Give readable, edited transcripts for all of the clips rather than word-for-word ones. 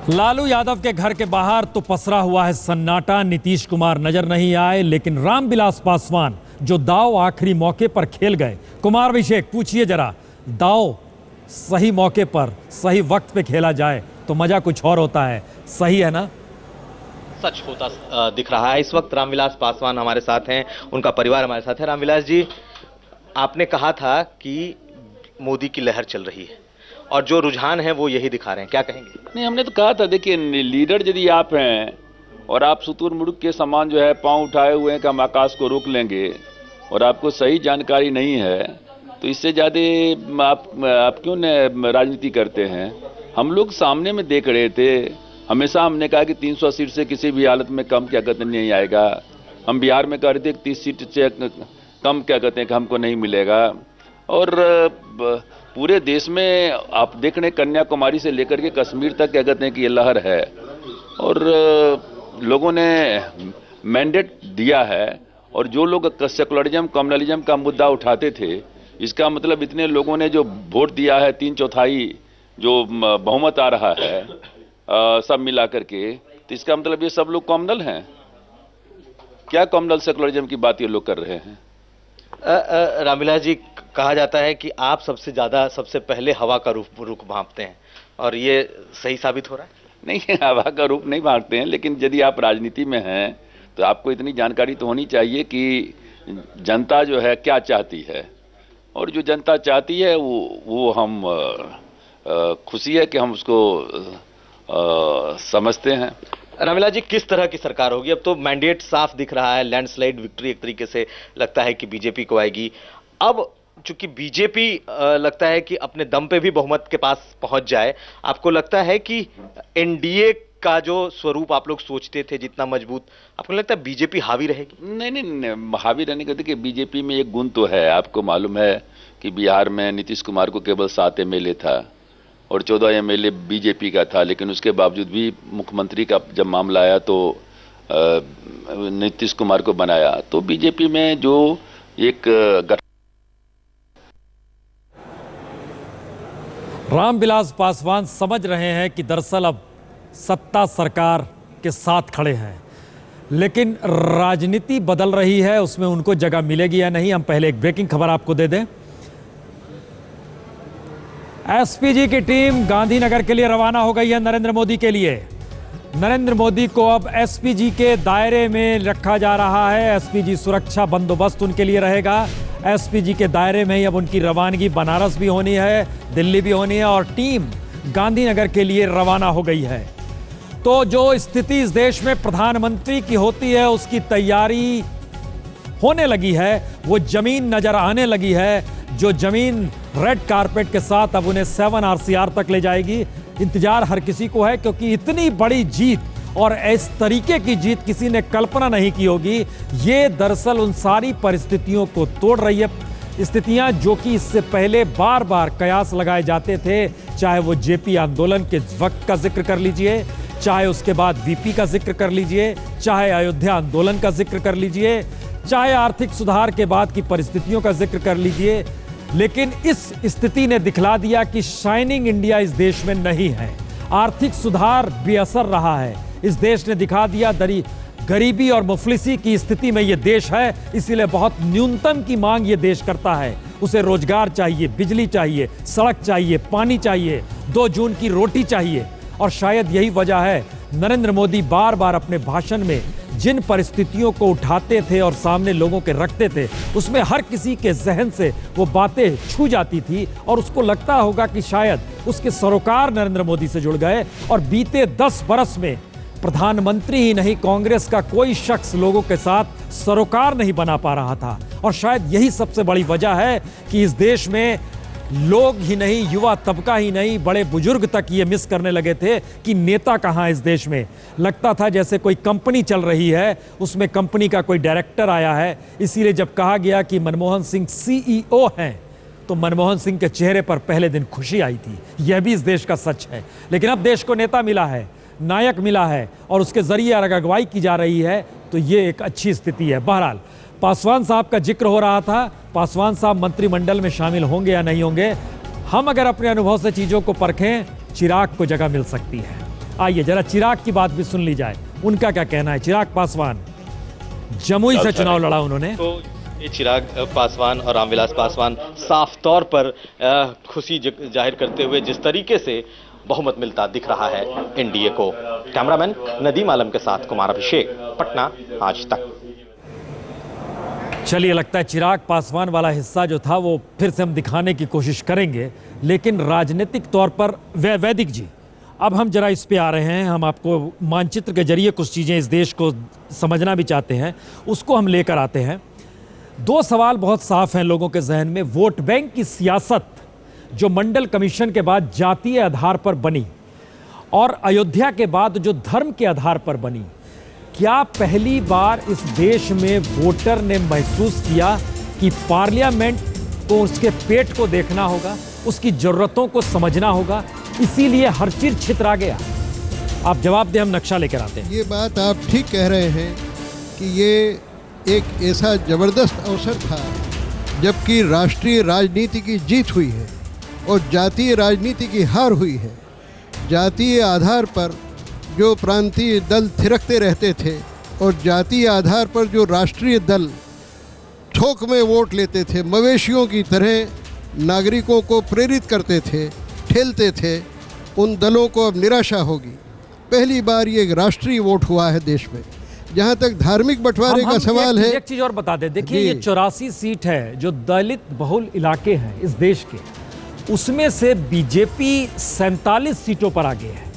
लालू यादव के घर के बाहर तो पसरा हुआ है सन्नाटा। नीतीश कुमार नजर नहीं आए, लेकिन रामविलास पासवान जो दाव आखिरी मौके पर खेल गए। कुमार अभिषेक, पूछिए जरा, दाव सही मौके पर सही वक्त पे खेला जाए तो मजा कुछ और होता है, सही है ना? सच होता दिख रहा है। इस वक्त रामविलास पासवान हमारे साथ हैं, उनका परिवार हमारे साथ है। रामविलास जी, आपने कहा था कि मोदी की लहर चल रही है और जो रुझान है वो यही दिखा रहे हैं, क्या कहेंगे? नहीं, हमने तो कहा था, देखिए लीडर यदि आप हैं और आप सुतुर मुड़ुक के समान जो है पांव उठाए हुए हैं कि हम आकाश को रोक लेंगे और आपको सही जानकारी नहीं है, तो इससे ज़्यादा आप क्यों न राजनीति करते हैं? हम लोग सामने में देख रहे थे, हमेशा हमने कहा कि 300 सीट से किसी भी हालत में कम क्या कहते नहीं आएगा। हम बिहार में कह रहे थे कि 30 सीट से कम क्या कहते हैं कि हमको नहीं मिलेगा। और पूरे देश में आप देख रहे हैं, कन्याकुमारी से लेकर के कश्मीर तक क्या कहते हैं कि ये लहर है और लोगों ने मैंडेट दिया है। और जो लोग सेकुलरिज्म कम्युनलिज्म का मुद्दा उठाते थे, इसका मतलब इतने लोगों ने जो वोट दिया है, 3/4 जो बहुमत आ रहा है सब मिला करके, तो इसका मतलब ये सब लोग कम्युनल हैं। क्या कम्युनल सेकुलरिज्म की बात ये लोग कर रहे हैं? रामविलास जी, कहा जाता है कि आप सबसे पहले हवा का रुख भांपते हैं और ये सही साबित हो रहा है? नहीं, हवा का रुख नहीं भांपते हैं, लेकिन यदि आप राजनीति में हैं तो आपको इतनी जानकारी तो होनी चाहिए कि जनता जो है क्या चाहती है, और जो जनता चाहती है वो हम खुशी है कि हम उसको समझते हैं। रामविलास जी, किस तरह की सरकार होगी? अब तो मैंडेट साफ दिख रहा है, लैंडस्लाइड विक्ट्री एक तरीके से लगता है कि बीजेपी को आएगी। अब चूंकि बीजेपी लगता है कि अपने दम पे भी बहुमत के पास पहुंच जाए, आपको लगता है कि एनडीए का जो स्वरूप आप लोग सोचते थे जितना मजबूत, आपको लगता है बीजेपी हावी रहेगी? नहीं, हावी रहने का देखिए, बीजेपी में एक गुण तो है। आपको मालूम है कि बिहार में नीतीश कुमार को केवल 7 MLA था और 14 MLA बीजेपी का था, लेकिन उसके बावजूद भी मुख्यमंत्री का जब मामला आया तो नीतीश कुमार को बनाया। तो बीजेपी में जो एक रामविलास पासवान समझ रहे हैं कि दरअसल अब सत्ता सरकार के साथ खड़े हैं, लेकिन राजनीति बदल रही है, उसमें उनको जगह मिलेगी या नहीं। हम पहले एक ब्रेकिंग खबर आपको दे दें। एसपीजी की टीम गांधीनगर के लिए रवाना हो गई है नरेंद्र मोदी के लिए। नरेंद्र मोदी को अब एसपीजी के दायरे में रखा जा रहा है। एसपीजी सुरक्षा बंदोबस्त उनके लिए रहेगा। एसपीजी के दायरे में ही अब उनकी रवानगी बनारस भी होनी है, दिल्ली भी होनी है, और टीम गांधीनगर के लिए रवाना हो गई है। तो जो स्थिति इस देश में प्रधानमंत्री की होती है, उसकी तैयारी होने लगी है, वो जमीन नजर आने लगी है। जो जमीन रेड कारपेट के साथ अब उन्हें 7 RCR तक ले जाएगी। इंतजार हर किसी को है, क्योंकि इतनी बड़ी जीत और इस तरीके की जीत किसी ने कल्पना नहीं की होगी। ये दरअसल उन सारी परिस्थितियों को तोड़ रही है, स्थितियां जो कि इससे पहले बार बार कयास लगाए जाते थे। चाहे वो जेपी आंदोलन के वक्त का जिक्र कर लीजिए, चाहे उसके बाद वीपी का जिक्र कर लीजिए, चाहे अयोध्या आंदोलन का जिक्र कर लीजिए, चाहे आर्थिक सुधार के बाद की परिस्थितियों का जिक्र कर लीजिए। लेकिन इस स्थिति ने दिखला दिया कि शाइनिंग इंडिया इस देश में नहीं है। आर्थिक सुधार बेअसर रहा है। इस देश ने दिखा दिया गरीबी और मुफलिसी की स्थिति में यह देश है। इसीलिए बहुत न्यूनतम की मांग यह देश करता है। उसे रोजगार चाहिए, बिजली चाहिए, सड़क चाहिए, पानी चाहिए, 2 जून की रोटी चाहिए। और शायद यही वजह है नरेंद्र मोदी बार बार अपने भाषण में जिन परिस्थितियों को उठाते थे और सामने लोगों के रखते थे, उसमें हर किसी के जहन से वो बातें छू जाती थी और उसको लगता होगा कि शायद उसके सरोकार नरेंद्र मोदी से जुड़ गए। और बीते 10 बरस में प्रधानमंत्री ही नहीं, कांग्रेस का कोई शख्स लोगों के साथ सरोकार नहीं बना पा रहा था। और शायद यही सबसे बड़ी वजह है कि इस देश में लोग ही नहीं, युवा तबका ही नहीं, बड़े बुजुर्ग तक ये मिस करने लगे थे कि नेता कहाँ इस देश में। लगता था जैसे कोई कंपनी चल रही है, उसमें कंपनी का कोई डायरेक्टर आया है। इसीलिए जब कहा गया कि मनमोहन सिंह CEO हैं, तो मनमोहन सिंह के चेहरे पर पहले दिन खुशी आई थी। यह भी इस देश का सच है। लेकिन अब देश को नेता मिला है, नायक मिला है, और उसके जरिए अगुवाई की जा रही है, तो ये एक अच्छी स्थिति है। बहरहाल पासवान साहब का जिक्र हो रहा था। पासवान साहब मंत्रिमंडल में शामिल होंगे या नहीं होंगे, हम अगर अपने अनुभव से चीज़ों को परखें, चिराग को जगह मिल सकती है। आइए जरा चिराग की बात भी सुन ली जाए, उनका क्या कहना है। चिराग पासवान, जमुई से चुनाव लड़ा उन्होंने। तो ये चिराग पासवान और रामविलास पासवान साफ तौर पर खुशी जाहिर करते हुए जिस तरीके से बहुमत मिलता दिख रहा है एनडीए को। कैमरामैन नदीम आलम के साथ कुमार अभिषेक, पटना, आज तक। चलिए, लगता है चिराग पासवान वाला हिस्सा जो था वो फिर से हम दिखाने की कोशिश करेंगे, लेकिन राजनीतिक तौर पर वैदिक जी, अब हम जरा इस पे आ रहे हैं। हम आपको मानचित्र के जरिए कुछ चीज़ें इस देश को समझना भी चाहते हैं, उसको हम लेकर आते हैं। दो सवाल बहुत साफ हैं लोगों के जहन में। वोट बैंक की सियासत जो मंडल कमीशन के बाद जातीय आधार पर बनी और अयोध्या के बाद जो धर्म के आधार पर बनी, क्या पहली बार इस देश में वोटर ने महसूस किया कि पार्लियामेंट को उसके पेट को देखना होगा, उसकी जरूरतों को समझना होगा, इसीलिए हर चीज छितरा गया? आप जवाब दें, हम नक्शा लेकर आते हैं। ये बात आप ठीक कह रहे हैं कि ये एक ऐसा जबरदस्त अवसर था जबकि राष्ट्रीय राजनीति की जीत हुई है और जातीय राजनीति की हार हुई है। जातीय आधार पर जो प्रांतीय दल थिरकते रहते थे और जातीय आधार पर जो राष्ट्रीय दल थोक में वोट लेते थे, मवेशियों की तरह नागरिकों को प्रेरित करते थे, ठेलते थे, उन दलों को अब निराशा होगी। पहली बार ये एक राष्ट्रीय वोट हुआ है देश में। जहाँ तक धार्मिक बंटवारे का सवाल है, एक चीज और बता दें, देखिए ये 84 सीट है जो दलित बहुल इलाके हैं इस देश के, उसमें से बीजेपी 47 सीटों पर आगे है।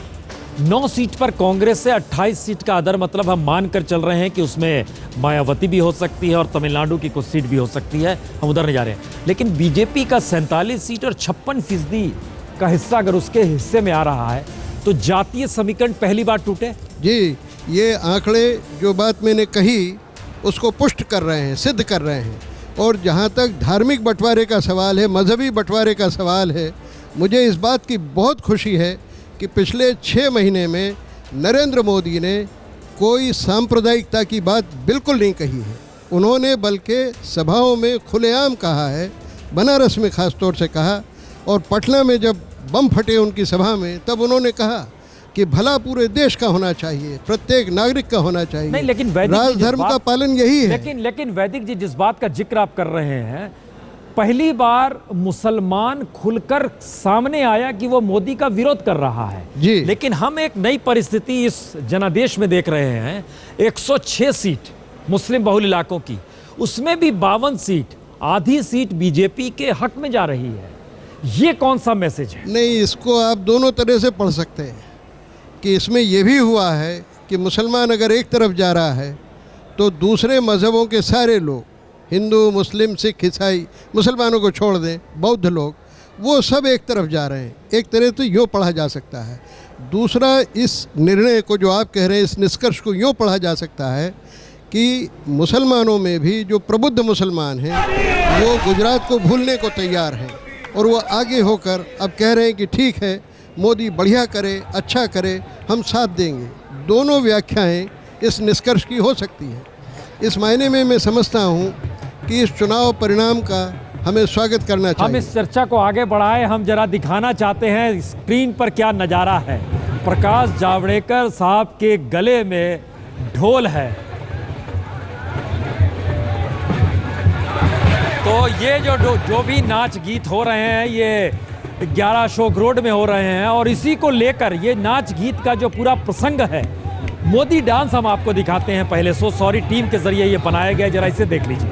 9 सीट पर कांग्रेस से, 28 सीट का अदर मतलब हम मानकर चल रहे हैं कि उसमें मायावती भी हो सकती है और तमिलनाडु की कुछ सीट भी हो सकती है, हम उधर नहीं जा रहे हैं। लेकिन बीजेपी का 47 सीट और 56% का हिस्सा अगर उसके हिस्से में आ रहा है तो जातीय समीकरण पहली बार टूटे। जी, ये आंकड़े जो बात मैंने कही उसको पुष्ट कर रहे हैं, सिद्ध कर रहे हैं। और जहाँ तक धार्मिक बंटवारे का सवाल है, मजहबी बंटवारे का सवाल है, मुझे इस बात की बहुत खुशी है कि पिछले 6 महीने में नरेंद्र मोदी ने कोई सांप्रदायिकता की बात बिल्कुल नहीं कही है। उन्होंने बल्कि सभाओं में खुलेआम कहा है, बनारस में ख़ास तौर से कहा, और पटना में जब बम फटे उनकी सभा में तब उन्होंने कहा कि भला पूरे देश का होना चाहिए, प्रत्येक नागरिक का होना चाहिए। नहीं, लेकिन राजधर्म का पालन यही है। लेकिन वैदिक जी, जिस बात का जिक्र आप कर रहे हैं, पहली बार मुसलमान खुलकर सामने आया कि वो मोदी का विरोध कर रहा है जी। लेकिन हम एक नई परिस्थिति इस जनादेश में देख रहे हैं। 106 सीट मुस्लिम बहुल इलाकों की, उसमें भी 52 सीट, आधी सीट बीजेपी के हक में जा रही है। ये कौन सा मैसेज है? नहीं, इसको आप दोनों तरह से पढ़ सकते हैं कि इसमें यह भी हुआ है कि मुसलमान अगर एक तरफ जा रहा है तो दूसरे मज़हबों के सारे लोग, हिंदू, मुस्लिम, सिख, ईसाई, मुसलमानों को छोड़ दें, बौद्ध लोग, वो सब एक तरफ जा रहे हैं। एक तरह तो यूँ पढ़ा जा सकता है। दूसरा, इस निर्णय को जो आप कह रहे हैं, इस निष्कर्ष को यूँ पढ़ा जा सकता है कि मुसलमानों में भी जो प्रबुद्ध मुसलमान हैं वो गुजरात को भूलने को तैयार हैं और वो आगे होकर अब कह रहे हैं कि ठीक है, मोदी बढ़िया करे, अच्छा करे, हम साथ देंगे। दोनों व्याख्याएं इस निष्कर्ष की हो सकती हैं। इस मायने में मैं समझता हूं कि इस चुनाव परिणाम का हमें स्वागत करना चाहिए। हम इस चर्चा को आगे बढ़ाएं, हम जरा दिखाना चाहते हैं स्क्रीन पर क्या नज़ारा है। प्रकाश जावड़ेकर साहब के गले में ढोल है, तो ये जो भी नाच गीत हो रहे हैं ये 11 अशोक रोड में हो रहे हैं और इसी को लेकर ये नाच गीत का जो पूरा प्रसंग है, मोदी डांस हम आपको दिखाते हैं पहले। सो सॉरी टीम के जरिए ये बनाया गया, जरा इसे देख लीजिए।